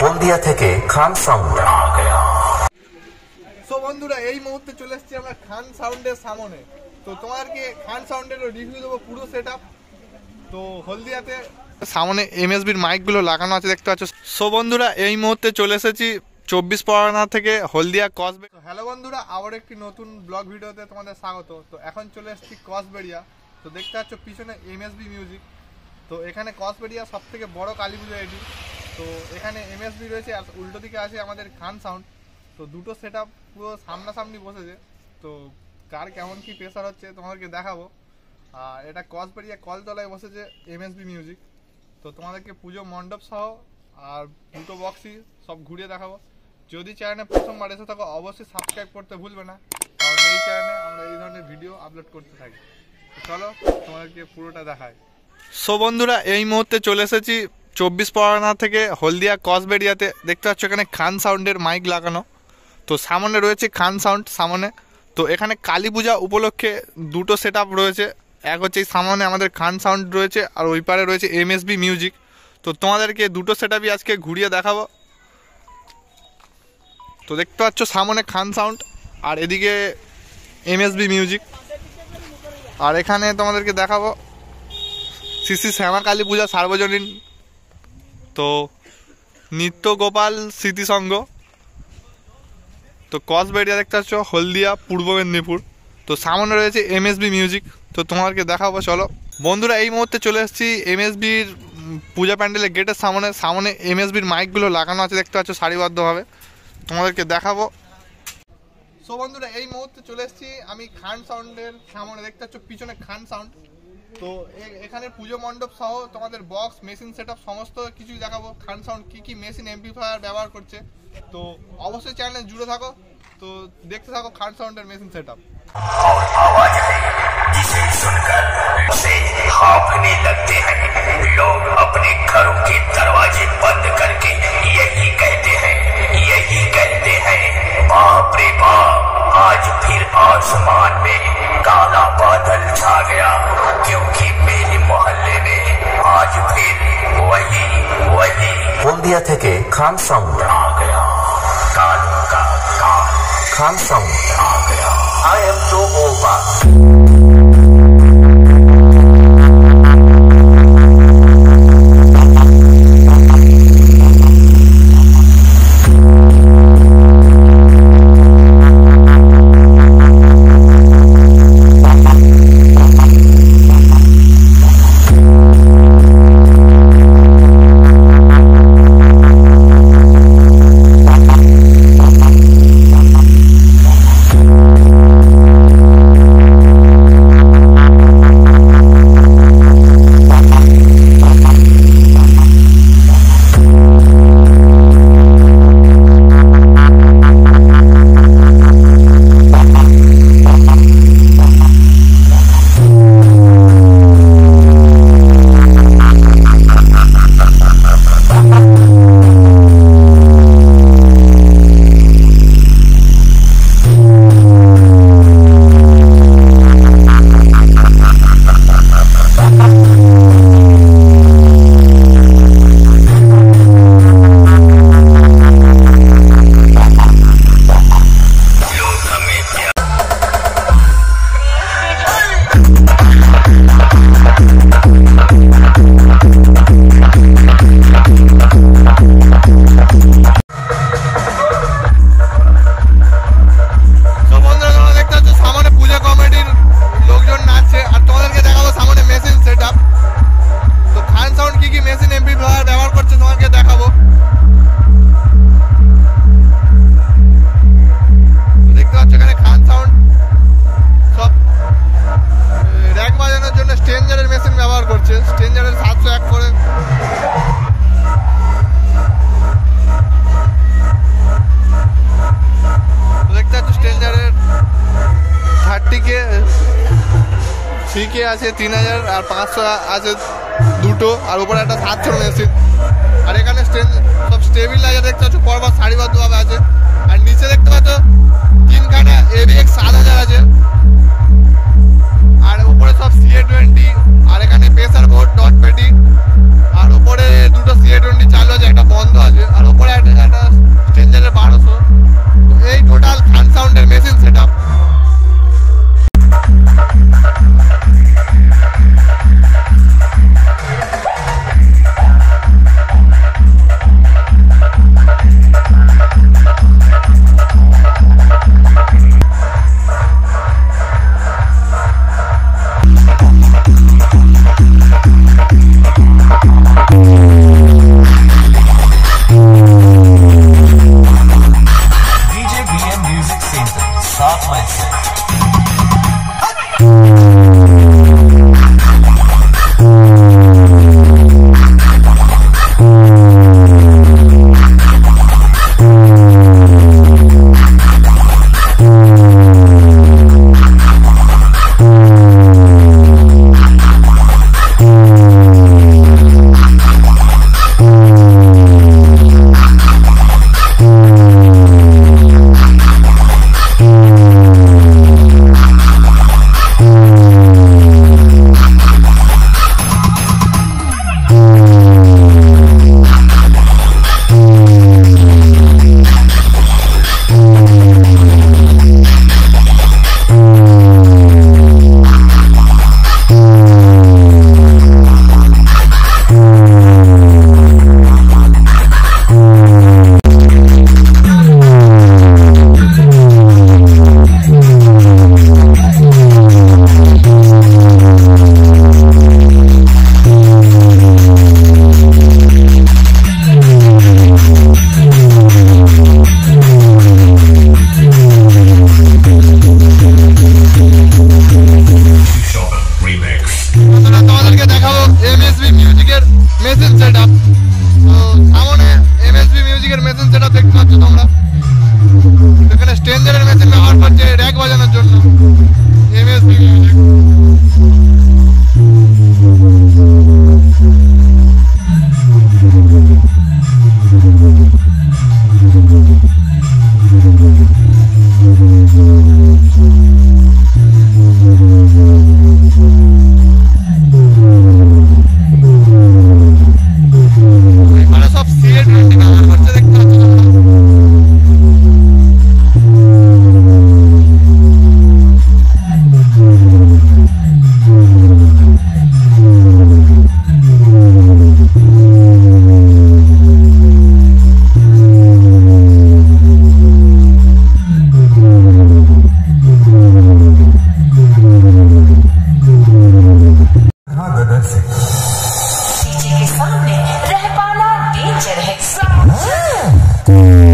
হলদিয়া থেকে খান sound. So বন্ধুরা, এই মুহূর্তে চলে এসেছি আমরা খান সাউন্ডের সামনে। তো তোমাদেরকে খান সাউন্ডের রিভিউ দেবো পুরো সেট আপ। তো হলদিয়াতে সামনে এমএসবির মাইকগুলো লাগানো আছে, দেখতে পাচ্ছ। সো বন্ধুরা, এই মুহূর্তে চলে এসেছি 24 পরগনা থেকে হলদিয়া কসবেরিয়া। হ্যালো বন্ধুরা, আবার একটি নতুন ব্লগ ভিডিওতে তোমাদের স্বাগত। তো এখন চলে এসেছি কসবেরিয়া। তো দেখতে পাচ্ছ পিছনে এমএসবি মিউজিক। তো এখানে কসবেরিয়া সব থেকে বড় কালী পুজো এটি। তো এখানে এমএসবি রয়েছে আর উল্টো দিকে আছে আমাদের খান সাউন্ড। তো দুটো সেট আপ পুরো সামনাসামনি বসেছে। তো কার কেমন কি প্রেসার হচ্ছে তোমাদেরকে দেখাবো। আর এটা কসবেরিয়া কলতলায় বসেছে এমএসবি মিউজিক। তো তোমাদেরকে পুজো মণ্ডপ সহ আর দুটো বক্সই সব ঘুরিয়ে দেখাবো। যদি চ্যানেলে প্রথমবার এসে থাকো অবশ্যই সাবস্ক্রাইব করতে ভুলবে না, কারণ এই চ্যানেলে আমরা এই ধরনের ভিডিও আপলোড করতে থাকি। চলো তোমাদেরকে পুরোটা দেখাই। সো বন্ধুরা, এই মুহূর্তে চলে এসেছি 24 পরগনা থেকে হলদিয়া কসবেরিয়াতে। দেখতে পাচ্ছ এখানে খান সাউন্ডের মাইক লাগানো। তো সামনে রয়েছে খান সাউন্ড সামনে। তো এখানে কালী পূজা উপলক্ষে দুটো সেট আপ রয়েছে। এক হচ্ছে এই সামনে আমাদের খান সাউন্ড রয়েছে আর ওই পারে রয়েছে এমএসবি মিউজিক। তো তোমাদেরকে দুটো সেট আপই আজকে ঘুরিয়ে দেখাবো। তো দেখতে পাচ্ছ সামনে খান সাউন্ড আর এদিকে এমএসবি মিউজিক। আর এখানে তোমাদেরকে দেখাবো শ্রী শ্যামা কালী পূজা সার্বজনীন। তো নিত্য গোপাল স্মৃতিসংঘ। তো কসবেরিয়া দেখতে পাচ্ছ হলদিয়া পূর্ব মেদিনীপুর। তো সামনে রয়েছে এমএসবি মিউজিক। তো তোমাদেরকে দেখাবো, চলো বন্ধুরা। এই মুহূর্তে চলে এসেছি এমএসবির পূজা প্যান্ডেলের গেটের সামনে এমএসবির মাইকগুলো লাগানো আছে, দেখতে পাচ্ছ সারিবদ্ধভাবে। তোমাদেরকে দেখাবো। সো বন্ধুরা, এই মুহূর্তে চলে এসেছি আমি খান সাউন্ডের সামনে। দেখতে পাচ্ছ পিছনে খান সাউন্ড। তো এখানে পুজো মণ্ডপ সহ তোমাদের বক্স মেশিন সেট আপ সমস্ত কিছুই দেখাবো। খান সাউন্ড কী কী মেশিন এমপ্লিফায়ার ব্যবহার করছে। তো অবশ্যই চ্যানেলে জুড়ে থাকো। তো দেখতে থাকো খান সাউন্ডের মেশিন সেট আপ। जिसे सुनकर से हांफने लगते हैं लोग, अपने घरों के दरवाजे बंद करके यही कहते हैं बाप रे बाप, आज फिर आसमान में काला बादल छा गया, क्योंकि मेरे मोहल्ले में आज फिर वही हल्दिया থেকে खान साउंड आ गया, कालों का काल खान साउंड आ गया। आई एम तो ओवर। সিকে আছে 3000 আর 500 আছে দুটো, আর উপরে একটা 700 মেশিন। আর এখানে সব স্টেবিলাইজার দেখতে পাচ্ছ পরপর সারিবদ্ধভাবে আছে। আর নিচে দেখতে পাচ্ছ 3খানা AVX 7000 আছে। আর উপরে সব CA20। আর এখানে প্রেসার বোর্ড ডট পেটি। আর উপরে দুটো CA20 চালু আছে, একটা বন্ধ আছে। আর উপরে Cool.